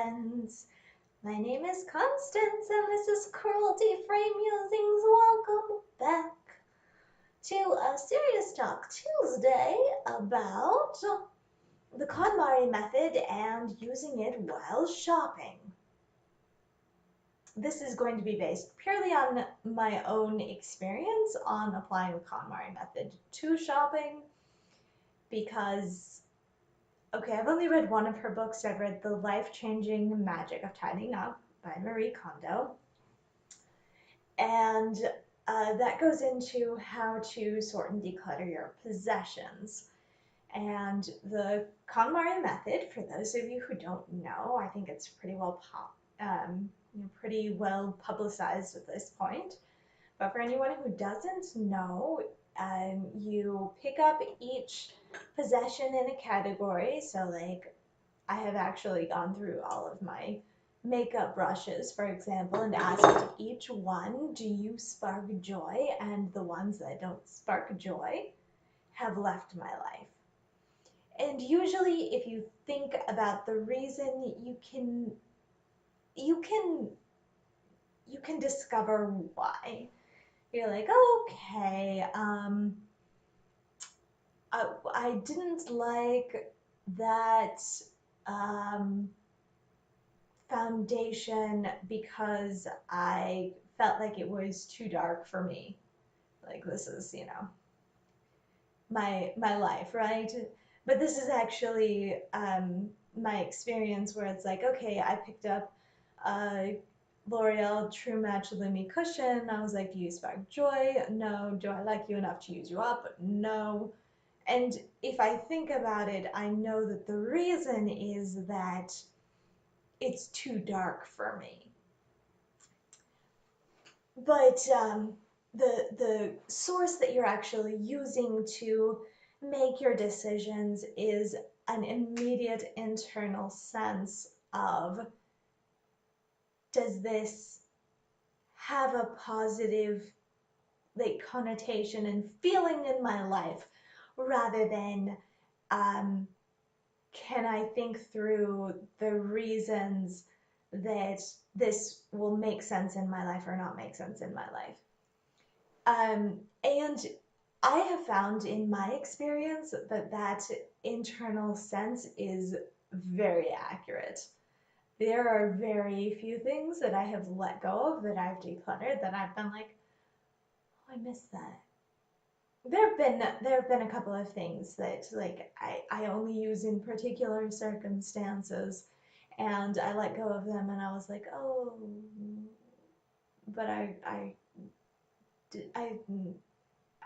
friends. My name is Constance and this is Cruelty Frame Musings. Welcome back to a Serious Talk Tuesday about the KonMari method and using it while shopping. This is going to be based purely on my own experience on applying the KonMari method to shopping because okay, I've only read one of her books. I've read The Life-Changing Magic of Tidying Up by Marie Kondo. And that goes into how to sort and declutter your possessions. And the KonMari method, for those of you who don't know, I think it's pretty well publicized at this point. But for anyone who doesn't know, you pick up each possession in a category. So like I have actually gone through all of my makeup brushes, for example, and asked each one, do you spark joy? And the ones that don't spark joy have left my life. And usually if you think about the reason, you can discover why. You're like, okay, I didn't like that foundation because I felt like it was too dark for me. Like this is, my life, right? But this is actually my experience where it's like, okay, I picked up a L'Oreal True Match Lumi cushion. I was like, do you spark joy? No. Do I like you enough to use you up? No. And if I think about it, I know that the reason is that it's too dark for me. But the source that you're actually using to make your decisions is an immediate internal sense of, does this have a positive connotation and feeling in my life, rather than can I think through the reasons that this will make sense in my life or not make sense in my life. And I have found in my experience that internal sense is very accurate. There are very few things that I have let go of, that I've decluttered, that I've been like, oh, I missed that. There have been a couple of things that I only use in particular circumstances, and I let go of them, and I was like, oh, but I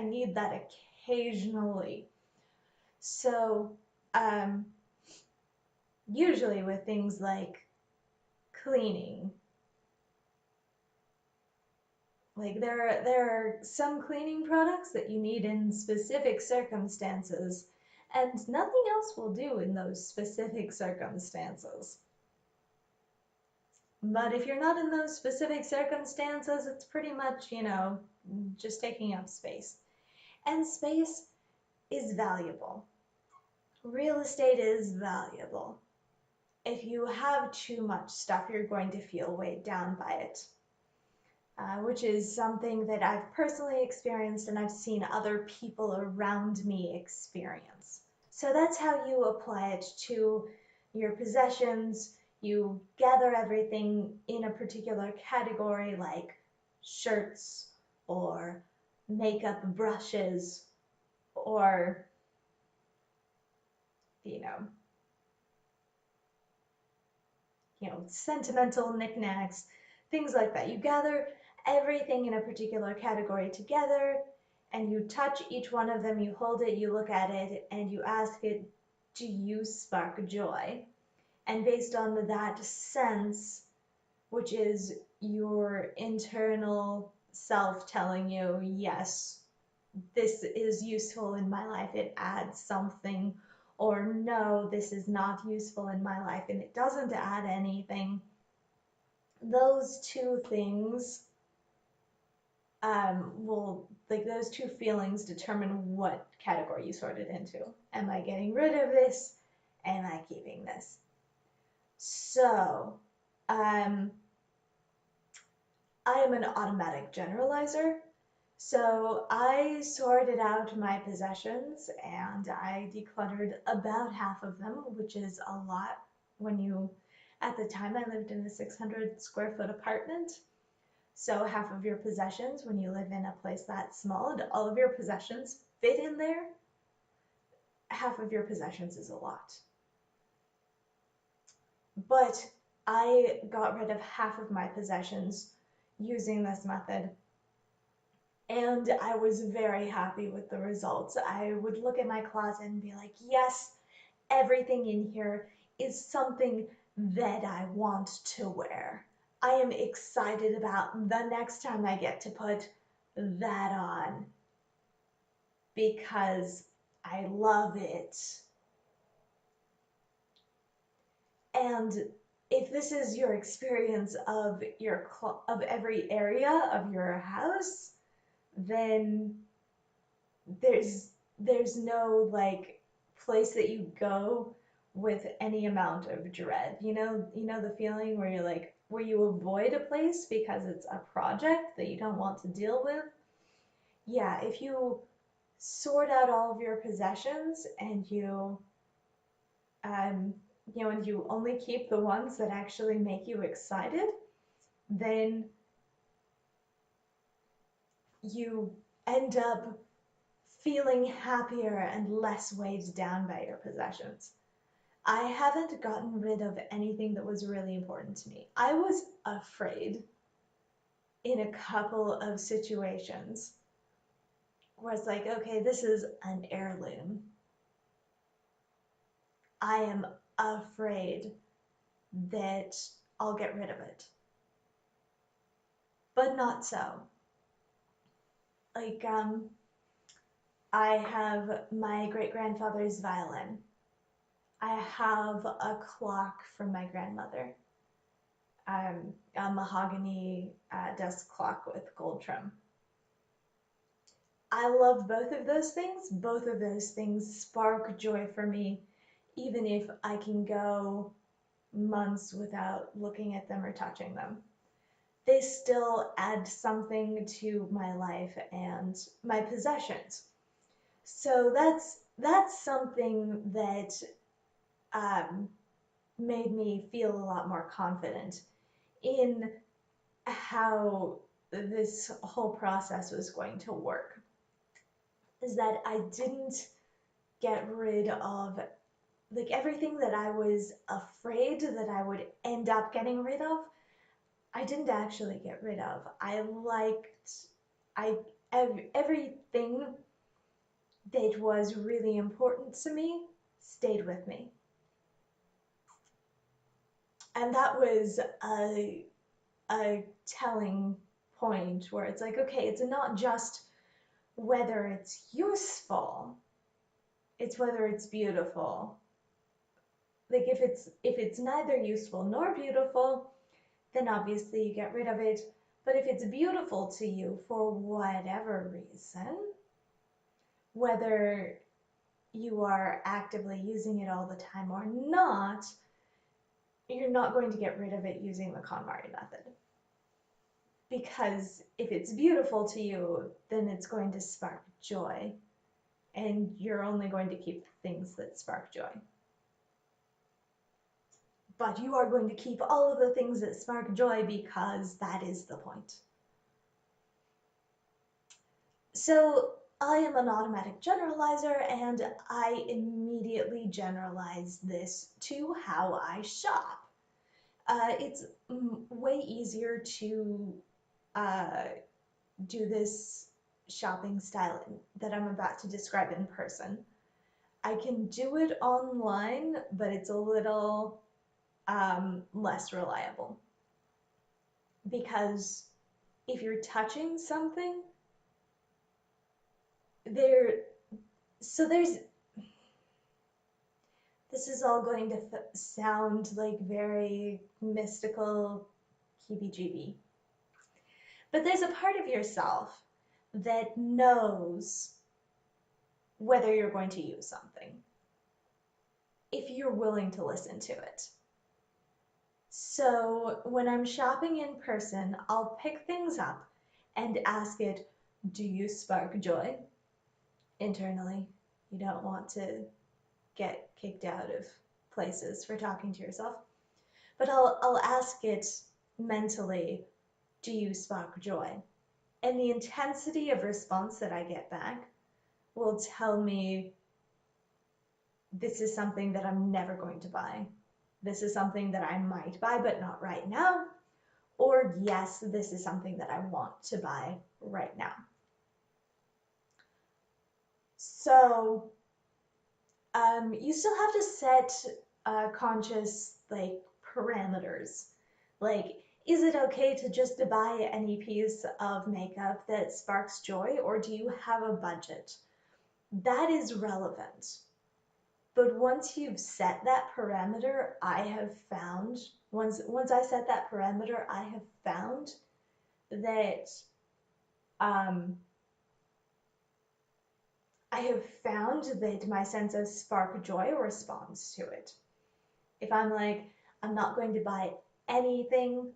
need that occasionally. So usually with things like cleaning, like there are some cleaning products that you need in specific circumstances, and nothing else will do in those specific circumstances. But if you're not in those specific circumstances, it's pretty much, just taking up space. And space is valuable. Real estate is valuable. If you have too much stuff, you're going to feel weighed down by it. Which is something that I've personally experienced and I've seen other people around me experience. So that's how you apply it to your possessions. You gather everything in a particular category, like shirts or makeup brushes or, sentimental knickknacks, things like that. You gather everything in a particular category together, and you touch each one of them, you hold it, you look at it, and you ask it, do you spark joy? And based on that sense, which is your internal self telling you, yes, this is useful in my life, it adds something, or no, this is not useful in my life and it doesn't add anything. Those two things those two feelings determine what category you sort it into. Am I getting rid of this? Am I keeping this? So, I am an automatic generalizer. So I sorted out my possessions and I decluttered about half of them, which is a lot when you, at the time I lived in a 600 square foot apartment. So half of your possessions, when you live in a place that small and all of your possessions fit in there, half of your possessions is a lot. But I got rid of half of my possessions using this method, and I was very happy with the results. I would look at my closet and be like, yes, everything in here is something that I want to wear. I am excited about the next time I get to put that on because I love it. And if this is your experience of of every area of your house, then there's no like place that you go with any amount of dread. You know the feeling where you're like where you avoid a place because it's a project that you don't want to deal with. Yeah, if you sort out all of your possessions and um and you only keep the ones that actually make you excited, then you end up feeling happier and less weighed down by your possessions. I haven't gotten rid of anything that was really important to me. I was afraid in a couple of situations where it's like, okay, this is an heirloom. I am afraid that I'll get rid of it. But not so. Like, I have my great grandfather's violin. I have a clock from my grandmother, a mahogany desk clock with gold trim. I love both of those things. Both of those things spark joy for me, even if I can go months without looking at them or touching them. They still add something to my life and my possessions. So that's something that um, made me feel a lot more confident in how this whole process was going to work. Is that I didn't get rid of like everything that I was afraid that I would end up getting rid of. I didn't actually get rid of. I everything that was really important to me stayed with me. And that was a telling point where it's like, okay, it's not just whether it's useful, it's whether it's beautiful. Like if it's neither useful nor beautiful, then obviously you get rid of it. But if it's beautiful to you for whatever reason, whether you are actively using it all the time or not, you're not going to get rid of it using the KonMari method. Because if it's beautiful to you, then it's going to spark joy. And you're only going to keep things that spark joy. But you are going to keep all of the things that spark joy because that is the point. So I am an automatic generalizer, and I immediately generalize this to how I shop. It's way easier to do this shopping style that I'm about to describe in person. I can do it online, but it's a little less reliable because if you're touching something, there, so there's, this is all going to sound like very mystical, heebie-jeebie, but there's a part of yourself that knows whether you're going to use something if you're willing to listen to it. So when I'm shopping in person, I'll pick things up and ask it, do you spark joy? Internally. You don't want to get kicked out of places for talking to yourself. But I'll ask it mentally, do you spark joy? And the intensity of response that I get back will tell me this is something that I'm never going to buy. This is something that I might buy, but not right now. Or yes, this is something that I want to buy right now. So you still have to set conscious parameters. Like, is it okay to just buy any piece of makeup that sparks joy, or do you have a budget? That is relevant. But once you've set that parameter, I have found, once I set that parameter, I have found that my sense of spark joy responds to it. If I'm like, I'm not going to buy anything,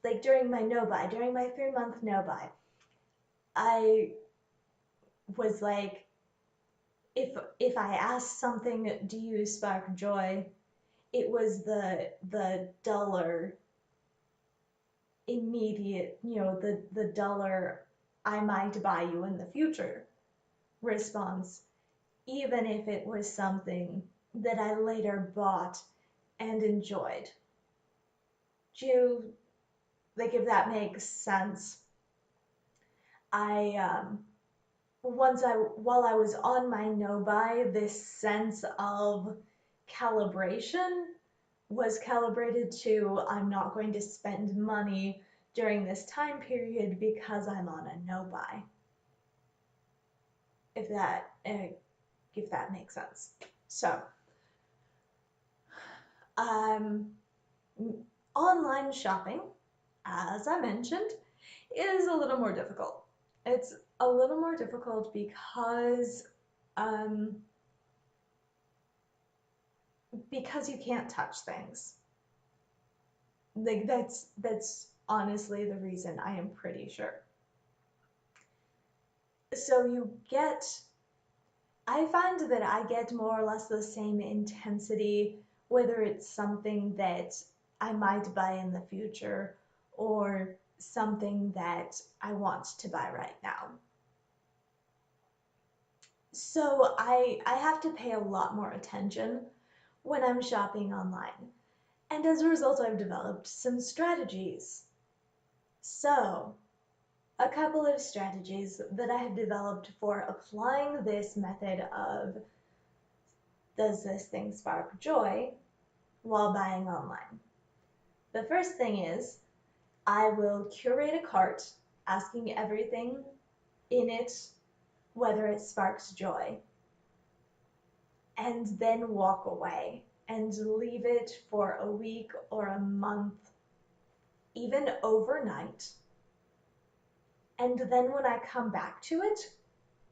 like during my no buy, during my 3-month no buy, I was like, if I asked something, do you spark joy? It was the duller, immediate, the duller, I might buy you in the future response, even if it was something that I later bought and enjoyed. Do you, like, if that makes sense? I while I was on my no buy, this sense of calibration was calibrated to, I'm not going to spend money during this time period because I'm on a no buy. If that makes sense. So, online shopping, as I mentioned, is a little more difficult. It's a little more difficult because you can't touch things. Like, that's honestly the reason, I am pretty sure. So I find that I get more or less the same intensity, whether it's something that I might buy in the future or something that I want to buy right now. So I have to pay a lot more attention when I'm shopping online. And as a result, I've developed some strategies. So, a couple of strategies that I have developed for applying this method of, does this thing spark joy, while buying online. The first thing is, I will curate a cart asking everything in it whether it sparks joy, and then walk away and leave it for a week or a month, even overnight. And then when I come back to it,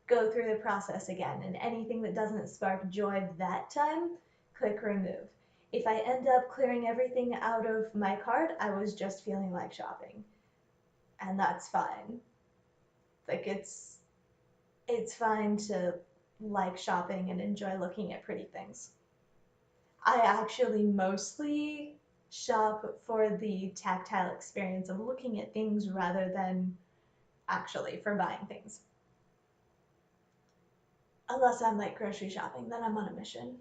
go through the process again, and anything that doesn't spark joy that time, click remove. If I end up clearing everything out of my cart, I was just feeling like shopping, and that's fine. Like, it's fine to like shopping and enjoy looking at pretty things. I actually mostly shop for the tactile experience of looking at things rather than actually for buying things. Unless I'm like grocery shopping, then I'm on a mission.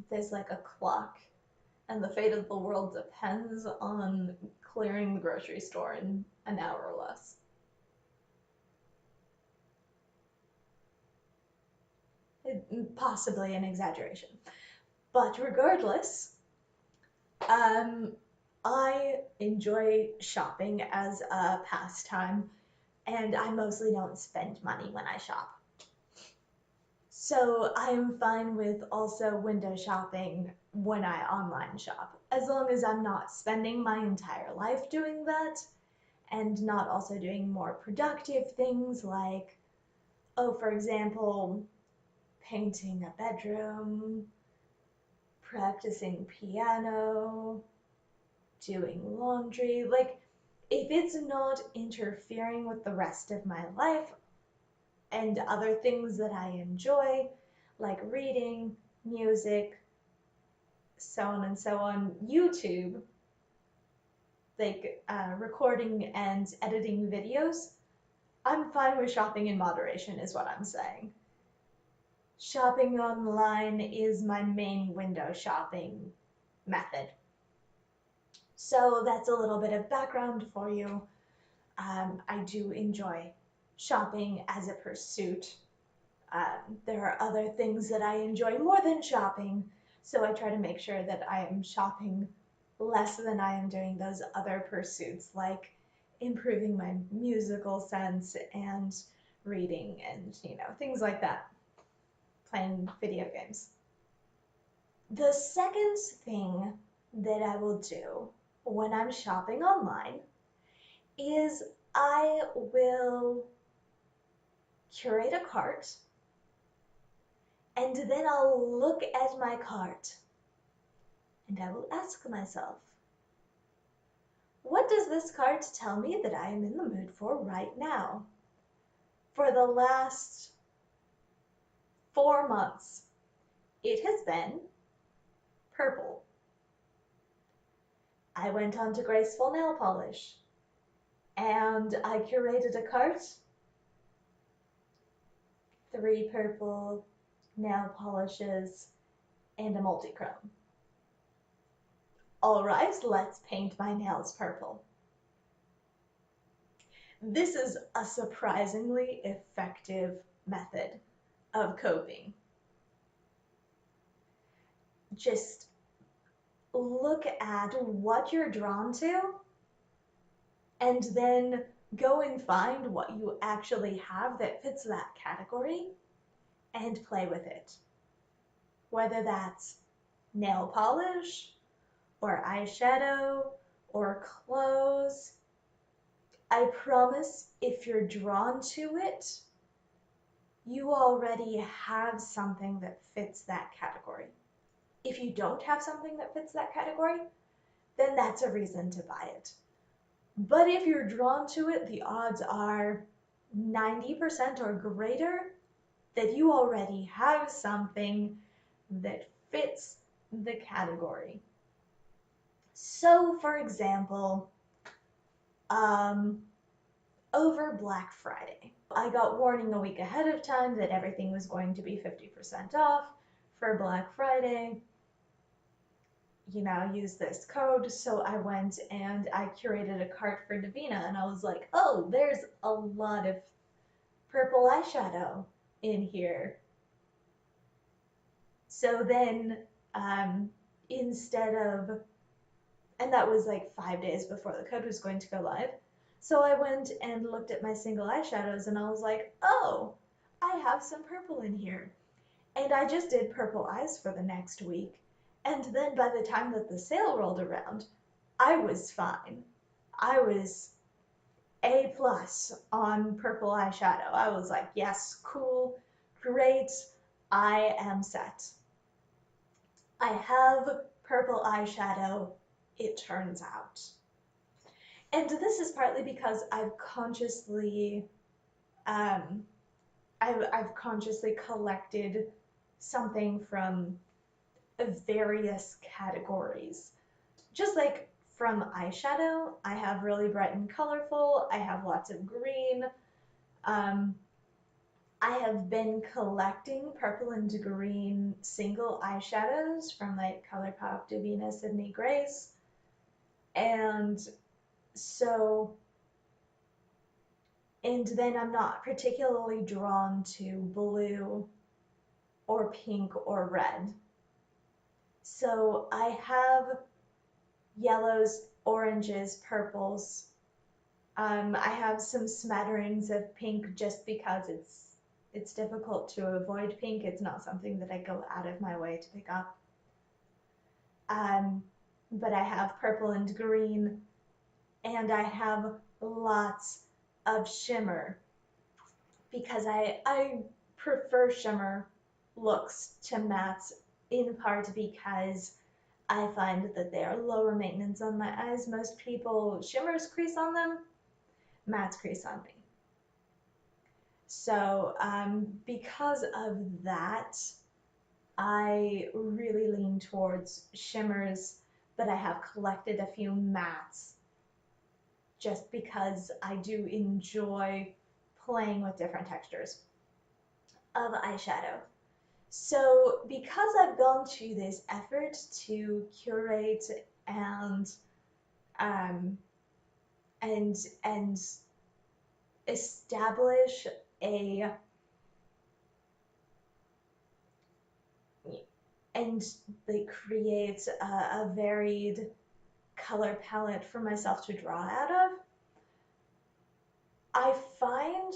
There's like a clock, and the fate of the world depends on clearing the grocery store in an hour or less. Possibly an exaggeration. But regardless, I enjoy shopping as a pastime, and I mostly don't spend money when I shop. So I am fine with also window shopping when I online shop, as long as I'm not spending my entire life doing that, and not also doing more productive things like, oh, for example, painting a bedroom, practicing piano, doing laundry. Like, if it's not interfering with the rest of my life and other things that I enjoy, like reading, music, so on and so on, YouTube, like recording and editing videos, I'm fine with shopping in moderation, is what I'm saying. Shopping online is my main window shopping method. So that's a little bit of background for you. I do enjoy shopping as a pursuit. There are other things that I enjoy more than shopping, so I try to make sure that I am shopping less than I am doing those other pursuits, like improving my musical sense and reading and, things like that, playing video games. The second thing that I will do when I'm shopping online is I will curate a cart, and then I'll look at my cart and I will ask myself, what does this cart tell me that I am in the mood for right now? For the last 4 months, it has been purple. I went on to Graceful Nail Polish and I curated a cart, 3 purple nail polishes and a multi-chrome. All right, let's paint my nails purple. This is a surprisingly effective method of coping. Just look at what you're drawn to and then go and find what you actually have that fits that category and play with it. Whether that's nail polish or eyeshadow or clothes, I promise if you're drawn to it, you already have something that fits that category. If you don't have something that fits that category, then that's a reason to buy it. But if you're drawn to it, the odds are 90% or greater that you already have something that fits the category. So, for example, over Black Friday, I got warning a week ahead of time that everything was going to be 50% off for Black Friday. Use this code. So I went and I curated a cart for Davina, and I was like, oh, there's a lot of purple eyeshadow in here. So then instead of, and that was like 5 days before the code was going to go live. So I went and looked at my single eyeshadows and I was like, oh, I have some purple in here. And I just did purple eyes for the next week. And then by the time that the sale rolled around, I was fine. I was A+ on purple eyeshadow. I was like, yes, cool, great, I am set. I have purple eyeshadow, it turns out. And this is partly because I've consciously collected something from various categories. Just like from eyeshadow, I have really bright and colorful, I have lots of green. I have been collecting purple and green single eyeshadows from like ColourPop, Davina, Sydney Grace. And then I'm not particularly drawn to blue or pink or red. So I have yellows, oranges, purples. I have some smatterings of pink just because it's difficult to avoid pink. It's not something that I go out of my way to pick up. But I have purple and green, and I have lots of shimmer because I prefer shimmer looks to mattes in part because I find that they are lower maintenance on my eyes. Most people, shimmers crease on them, mattes crease on me. So because of that, I really lean towards shimmers, but I have collected a few mattes just because I do enjoy playing with different textures of eyeshadow. So because I've gone to this effort to curate and um, and establish a and they create a varied color palette for myself to draw out of, I find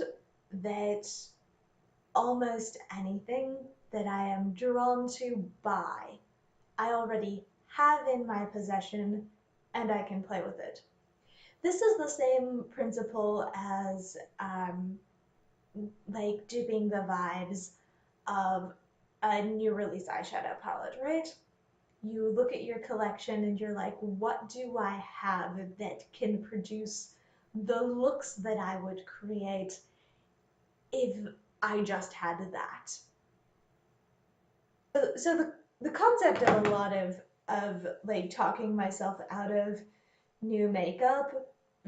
that almost anything that I am drawn to buy, I already have in my possession and I can play with it. This is the same principle as like duping the vibes of a new release eyeshadow palette, right? You look at your collection and you're like, what do I have that can produce the looks that I would create if I just had that? So the concept of a lot of like talking myself out of new makeup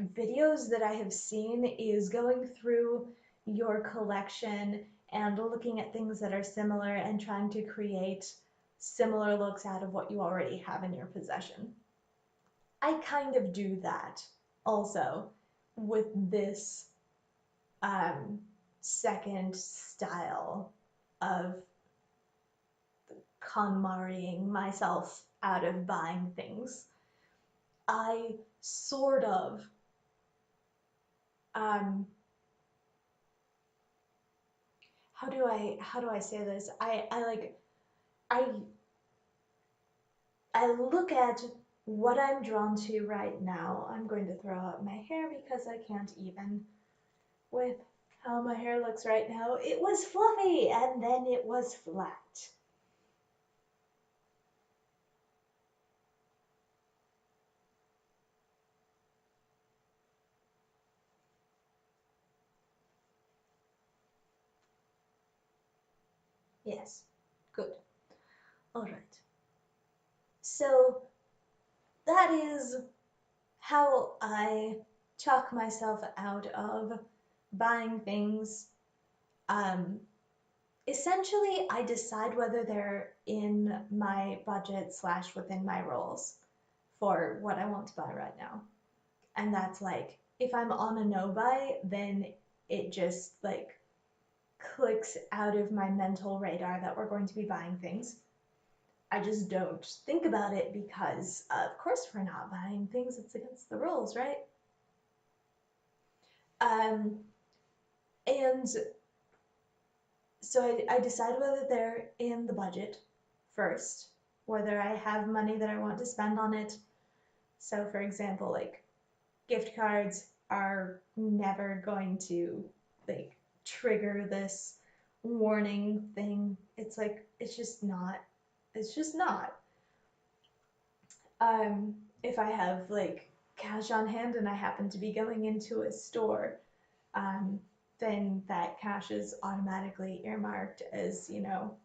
videos that I have seen is going through your collection and looking at things that are similar and trying to create similar looks out of what you already have in your possession. I kind of do that also with this second style of Konmariing myself out of buying things. I sort of um, how do I say this? I I look at what I'm drawn to right now. I'm going to throw out my hair because I can't even with how my hair looks right now. It was fluffy and then it was flat. Yes, good. All right. So that is how I talk myself out of buying things. Um, Essentially, I decide whether they're in my budget slash within my roles for what I want to buy right now. And that's like, if I'm on a no buy, then it just like clicks out of my mental radar that we're going to be buying things. I just don't think about it because, of course, we're not buying things. It's against the rules, right? Um, and so I decide whether they're in the budget first, whether I have money that I want to spend on it. So, for example, like gift cards are never going to like trigger this warning thing. It's like it's just not. It's just not. If I have like cash on hand and I happen to be going into a store, um, then that cash is automatically earmarked as, you know,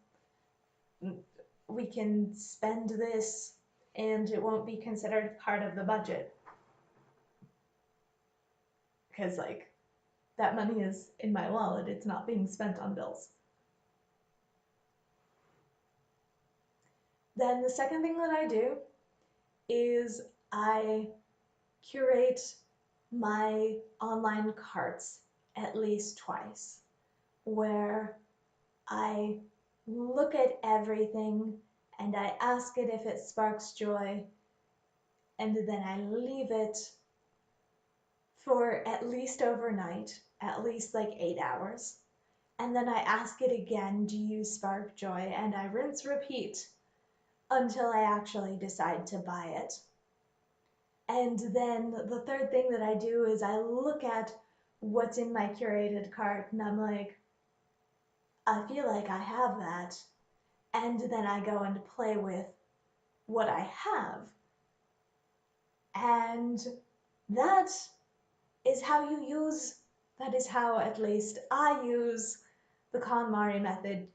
we can spend this and it won't be considered part of the budget. Because, like, that money is in my wallet, it's not being spent on bills. Then the second thing that I do is I curate my online carts at least twice, where I look at everything and I ask it if it sparks joy, and then I leave it for at least overnight, at least like 8 hours. And then I ask it again, do you spark joy? And I rinse repeat until I actually decide to buy it. And then the third thing that I do is I look at what's in my curated cart and I'm like, I feel like I have that. and then I go and play with what I have. And that is how that is how at least I use the KonMari method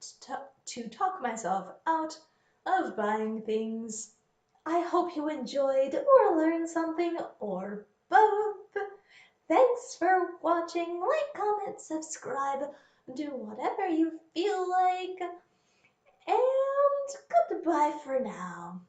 to talk myself out of buying things. I hope you enjoyed or learned something, or both. Thanks for watching. Like, comment, subscribe, do whatever you feel like, and goodbye for now.